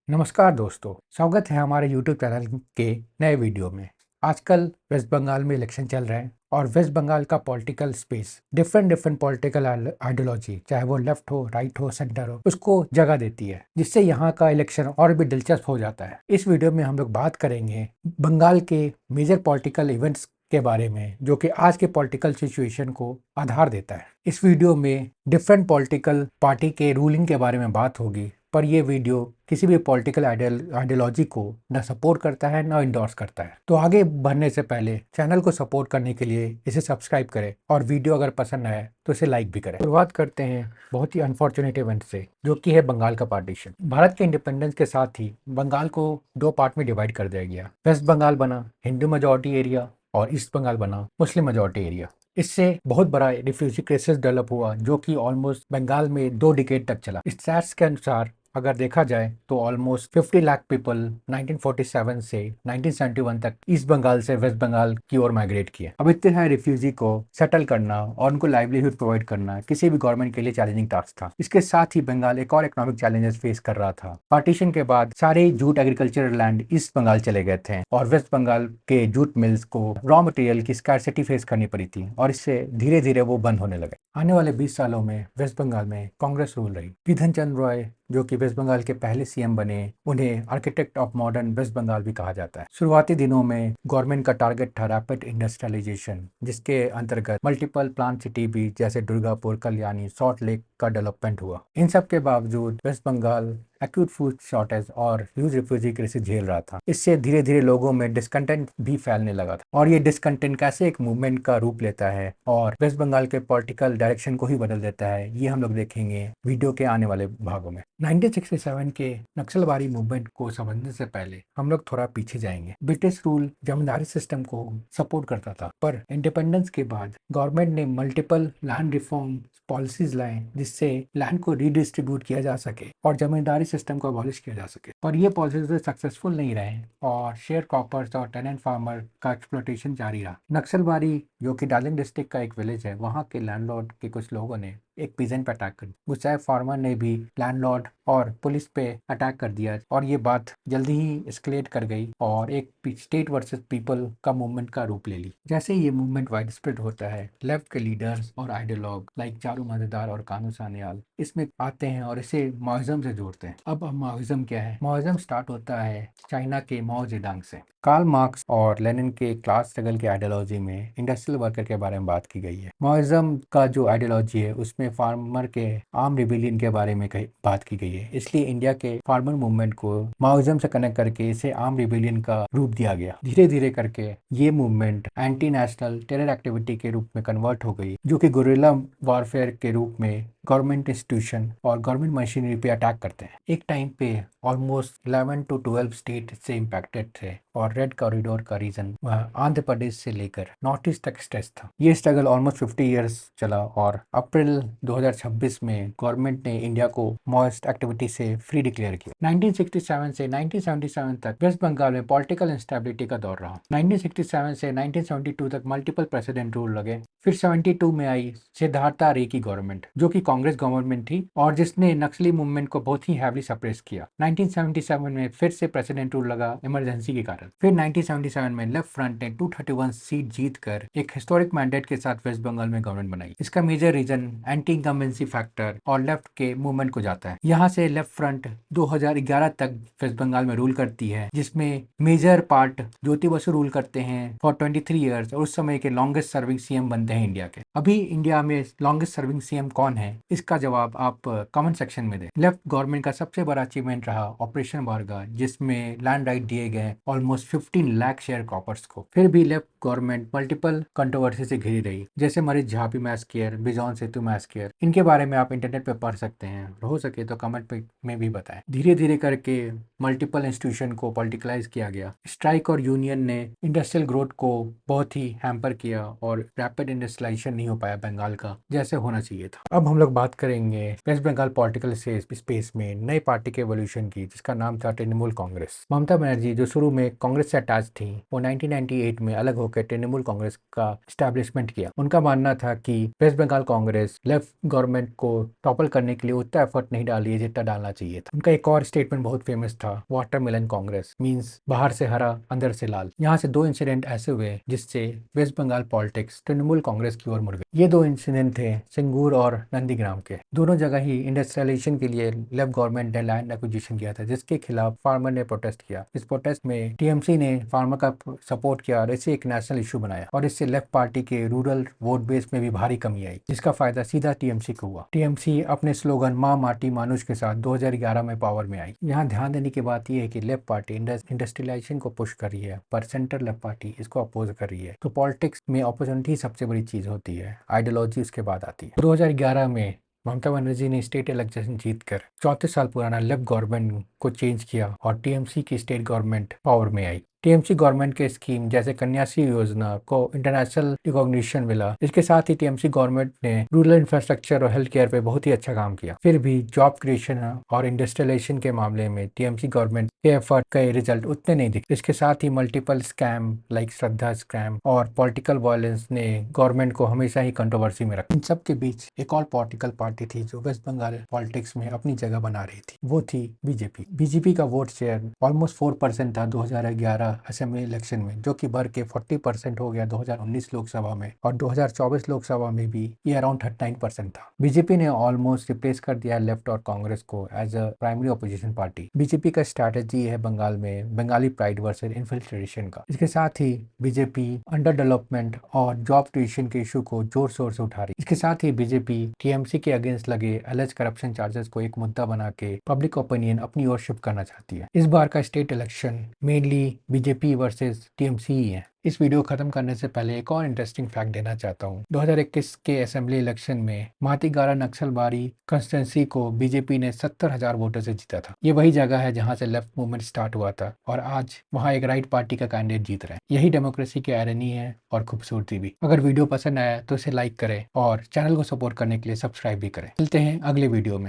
नमस्कार दोस्तों, स्वागत है हमारे YouTube चैनल के नए वीडियो में। आजकल वेस्ट बंगाल में इलेक्शन चल रहे हैं और वेस्ट बंगाल का political space different political ideology, चाहे वो लेफ्ट हो, राइट हो, सेंटर हो, उसको जगह देती है, जिससे यहाँ का इलेक्शन और भी दिलचस्प हो जाता है। इस वीडियो में हम लोग बात करेंगे बंगाल के मेजर पॉलिटिकल इवेंट्स के बारे में, जो कि आज के पॉलिटिकल सिचुएशन को आधार देता है। इस वीडियो में डिफरेंट पॉलिटिकल पार्टी के रूलिंग के बारे में बात होगी, पर यह वीडियो किसी भी पॉलिटिकल आइडियोलॉजी को न सपोर्ट करता है न इंडोर्स करता है। तो आगे बढ़ने से पहले चैनल को सपोर्ट करने के लिए इसे सब्सक्राइब करें और वीडियो अगर पसंद आए तो इसे लाइक भी करें। शुरुआत करते हैं बहुत ही अनफॉर्चुनेट इवेंट से, जो कि है बंगाल का पार्टीशन। भारत के इंडिपेंडेंस के साथ ही बंगाल को दो पार्ट में डिवाइड कर दिया गया। वेस्ट बंगाल बना हिंदू मेजॉरिटी एरिया और ईस्ट बंगाल बना मुस्लिम मेजॉरिटी एरिया। इससे बहुत बड़ा रिफ्यूजी क्राइसिस डेवलप हुआ, जो कि ऑलमोस्ट बंगाल में 2 डिकेड तक चला। स्टैट्स के अनुसार अगर देखा जाए तो ऑलमोस्ट 50 लाख पीपल 1947 से 1971 तक ईस्ट बंगाल से वेस्ट बंगाल की ओर माइग्रेट किए। अब इतने सारे रिफ्यूजी को सेटल करना और उनको लाइवलीहुड प्रोवाइड करना किसी भी गवर्नमेंट के लिए चैलेंजिंग टास्क था। इसके साथ ही बंगाल एक और इकोनॉमिक चैलेंजेस फेस कर रहा था। पार्टीशन के बाद सारे jute agricultural land East Bengal चले गए थे और वेस्ट बंगाल के जूट मिल्स को रॉ मटेरियल की स्कैरसिटी फेस करनी पड़ी थी, और इससे धीरे धीरे वो बंद होने लगे। आने वाले 20 सालों में वेस्ट बंगाल में कांग्रेस रूल रही। बिधन चंद्र रॉय, जो कि वेस्ट बंगाल के पहले सीएम बने, उन्हें architect of modern West Bengal भी कहा जाता है। शुरुआती दिनों में गवर्नमेंट का टारगेट था रैपिड इंडस्ट्रियलाइजेशन, जिसके अंतर्गत मल्टीपल प्लांट सिटी भी जैसे दुर्गापुर, कल्याणी, सॉल्ट लेक का डेवलपमेंट हुआ। इन सब के बावजूद West Bengal acute food shortage और ह्यूज रिफ्यूजी क्राइसिस झेल रहा था। इससे धीरे धीरे लोगों में डिस्कंटेंट भी फैलने लगा था, और ये डिस्कंटेंट कैसे एक मूवमेंट का रूप लेता है और वेस्ट बंगाल के पॉलिटिकल डायरेक्शन को ही बदल देता है, ये हम लोग देखेंगे वीडियो के आने वाले भागों में। 1967 के नक्सलवादी मूवमेंट को समझने से पहले हम लोग थोड़ा पीछे जाएंगे। ब्रिटिश रूल जमींदारी सिस्टम को सपोर्ट करता था, पर इंडिपेंडेंस के बाद गवर्नमेंट ने मल्टीपल लैंड रिफॉर्म पॉलिसीज लाए, जिससे लैंड को रीडिस्ट्रीब्यूट किया जा सके और जमींदारी सिस्टम को अबॉलिश किया जा सके। पर ये पॉलिसीज सक्सेसफुल नहीं रहे और शेयर क्रॉपर्स और टेनेंट फार्मर का एक्सप्लॉयटेशन जारी रहा। नक्सलबारी, जो कि डार्जिलिंग डिस्ट्रिक्ट का एक विलेज है, वहाँ के लैंडलॉर्ड के कुछ लोगों ने एक पीजेंट पे अटैक कर दिया। गुस्साए फार्मर ने भी लैंडलॉर्ड और पुलिस पे अटैक कर दिया, और ये बात जल्दी ही एस्केलेट कर गई और एक स्टेट वर्सेस पीपल का मूवमेंट का रूप ले ली। जैसे ये मूवमेंट वाइड स्प्रेड होता है, लेफ्ट के लीडर्स और आइडियोलॉग लाइक चारू मजेदार और कानू सान्याल इसमें आते हैं और इसे माओइज्म से जोड़ते हैं। अब माओइज्म क्या है? माओइज्म स्टार्ट होता है चाइना के माओ जेडांग से। कार्ल मार्क्स और लेनिन के क्लास स्ट्रगल के आइडियोलॉजी में इंडस्ट्रियल वर्कर के बारे में बात की गई है। माओइज्म का जो आइडियोलॉजी है उसमें फार्मर के आर्म रिबेलियन के बारे में बात की गई है, इसलिए इंडिया के फार्मर मूवमेंट को माओइज्म से कनेक्ट करके इसे आर्म रिबेलियन का रूप दिया गया। धीरे धीरे करके ये movement anti national terror activity के रूप में कन्वर्ट हो गई, जो कि गुरिल्ला वॉरफेयर के रूप में गवर्नमेंट इंस्टीट्यूशन और गवर्नमेंट मशीनरी पे अटैक करते हैं। एक टाइम पे ऑलमोस्ट 11 to 12 स्टेट से इम्पैक्टेड थे, और रेड कॉरिडोर का रीजन आंध्र प्रदेश से लेकर नॉर्थ ईस्ट तक स्ट्रेच था। ये स्ट्रगल ऑलमोस्ट 50 इयर्स चला, और अप्रैल 2026 में गवर्नमेंट ने इंडिया को माओइस्ट एक्टिविटी से फ्री डिक्लेयर किया। 1967 से 1977 तक वेस्ट बंगाल में पॉलिटिकल इंस्टेबिलिटी का दौर रहा। 1967 से 1972 तक मल्टीपल प्रेसिडेंट रूल लगे। फिर 72 में आई सिद्धार्था रे की गवर्नमेंट, जो कि कांग्रेस गवर्नमेंट थी और जिसने नक्सली मूवमेंट को बहुत ही हैवली सप्रेस किया। 1977 में फिर से प्रेसिडेंट रूल लगा इमरजेंसी के कारण। फिर 1977 में लेफ्ट फ्रंट ने 231 सीट जीतकर एक हिस्टोरिक मैंडेट के साथ वेस्ट बंगाल में गवर्नमेंट बनाई। इसका major reason anti incumbency factor और लेफ्ट के मूवमेंट को जाता है। यहाँ से लेफ्ट फ्रंट 2011 तक वेस्ट बंगाल में रूल करती है, जिसमें major part Jyoti Basu rule करते हैं फॉर 23 ईयर्स, और उस समय के लॉन्गेस्ट सर्विंग सीएम बनते हैं इंडिया के। अभी इंडिया में लॉन्गेस्ट सर्विंग सीएम कौन है, इसका जवाब आप कमेंट सेक्शन में दें। लेफ्ट गवर्नमेंट का सबसे बड़ा अचीवमेंट रहा ऑपरेशन वार्गा, जिसमें लैंड राइट दिए गए ऑलमोस्ट 15 लाख शेयर क्रॉपर्स को। फिर भी लेफ्ट गवर्नमेंट मल्टीपल कंट्रोवर्सी से घिरी रही, जैसे मरीज झापी मैसकेयर, बिजौन सेतु मैसकेयर। इनके बारे में आप इंटरनेट पे पढ़ सकते हैं, हो सके तो कमेंट में भी बताएं। धीरे धीरे करके मल्टीपल इंस्टीट्यूशन को पॉलिटिकलाइज किया गया। स्ट्राइक और यूनियन ने इंडस्ट्रियल ग्रोथ को बहुत ही हैम्पर किया, और रैपिड इंडस्ट्रियलाइजेशन नहीं हो पाया बंगाल का जैसे होना चाहिए था। अब हम लोग बात करेंगे वेस्ट बंगाल पॉलिटिकल स्पेस में नई पार्टी के एवोल्यूशन की, जिसका नाम था तृणमूल कांग्रेस। ममता बनर्जी, जो शुरू में कांग्रेस से अटैच थी, वो 1998 में अलग होकर तृणमूल कांग्रेस का स्टैब्लिशमेंट किया। उनका मानना था कि West Bengal Congress left left government को टॉपल करने के लिए उतना एफर्ट नहीं डाली है जितना डालना चाहिए था। उनका एक और स्टेटमेंट बहुत फेमस था, वाटरमेलन कांग्रेस, मींस बाहर से हरा अंदर से लाल। यहाँ से दो इंसिडेंट ऐसे हुए जिससे वेस्ट बंगाल पॉलिटिक्स तृणमूल कांग्रेस की ओर मुड़ गई। ये दो इंसिडेंट थे सिंगूर और नंदीग्राम के। दोनों जगह ही इंडस्ट्रियलाइजेशन के लिए लेफ्ट गवर्नमेंट ने लैंड एक्विजिशन किया था, जिसके खिलाफ फार्मर ने प्रोटेस्ट किया। इस प्रोटेस्ट में टीएमसी ने फार्मर का सपोर्ट किया और इसे एक नेशनल इशू बनाया, और इससे लेफ्ट पार्टी के रूरल वोट बेस में भी भारी कमी आई, जिसका फायदा सीधा टीएमसी को हुआ। टीएमसी अपने स्लोगन माँ माटी मानुष के साथ 2011 में पावर में आई। यहाँ ध्यान देने की बात यह है कि लेफ्ट पार्टी इंडस्ट्रियलाइजेशन को पुश कर रही है, पर सेंटर लेफ्ट पार्टी इसको अपोज कर रही है। तो पॉलिटिक्स में अपॉर्चुनिटी सबसे बड़ी चीज होती है, आइडियोलॉजी उसके बाद आती है। 2011 में ममता बनर्जी ने स्टेट इलेक्शन जीतकर 34 साल पुराना लेफ्ट गवर्नमेंट को चेंज किया और टीएमसी की स्टेट गवर्नमेंट पावर में आई। टीएमसी गवर्नमेंट के स्कीम जैसे कन्याश्री योजना को इंटरनेशनल रिकॉग्निशन मिला। इसके साथ ही टीएमसी गवर्नमेंट ने रूरल इंफ्रास्ट्रक्चर और हेल्थ केयर पे बहुत ही अच्छा काम किया। फिर भी जॉब क्रिएशन और इंडस्ट्रियलाइजेशन के मामले में टीएमसी गवर्नमेंट के एफर्ट के रिजल्ट उतने नहीं दिखे। इसके साथ ही मल्टीपल स्कैम लाइक श्रद्धा स्कैम और पॉलिटिकल वायलेंस ने गवर्नमेंट को हमेशा ही कंट्रोवर्सी में रखा। इन सब के बीच एक और पॉलिटिकल पार्टी थी जो वेस्ट बंगाल पॉलिटिक्स में अपनी जगह बना रही थी, वो थी बीजेपी। बीजेपी का वोट शेयर ऑलमोस्ट 4% था 2011 असेंबली इलेक्शन में, जो कि बढ़ के 40% हो गया 2019 लोकसभा में, और 2024 लोकसभा में भी ये अराउंड 39% था। बीजेपी ने ऑलमोस्ट रिप्लेस कर दिया लेफ्ट और कांग्रेस को as a primary opposition party. BJP का स्ट्रैटेजी है बंगाल में बंगाली प्राइड वर्सेस इन्फिल्ट्रेशन का। इसके साथ ही बीजेपी अंडर डेवलपमेंट और जॉब क्रिएशन के इशू को जोर शोर से उठा रही। इसके साथ ही बीजेपी टीएमसी के अगेंस्ट लगे एलिज करप्शन चार्जेस को एक मुद्दा बना के पब्लिक ओपिनियन अपनी ओर शिफ्ट करना चाहती है। इस बार का state election mainly BJP versus TMC ही है। इस वीडियो खत्म करने से पहले एक और इंटरेस्टिंग फैक्ट देना चाहता हूँ। 2021 के असेंबली इलेक्शन में मातीगारा नक्सलबारी कंस्टिट्यूंसी को बीजेपी ने 70,000 वोटों से जीता था। ये वही जगह है जहां से लेफ्ट मूवमेंट स्टार्ट हुआ था, और आज वहां एक राइट पार्टी का कैंडिडेट जीत रहे हैं। यही डेमोक्रेसी की आयरनी है और खूबसूरती भी। अगर वीडियो पसंद आया तो इसे लाइक करें और चैनल को सपोर्ट करने के लिए सब्सक्राइब भी करें। मिलते हैं अगले वीडियो में।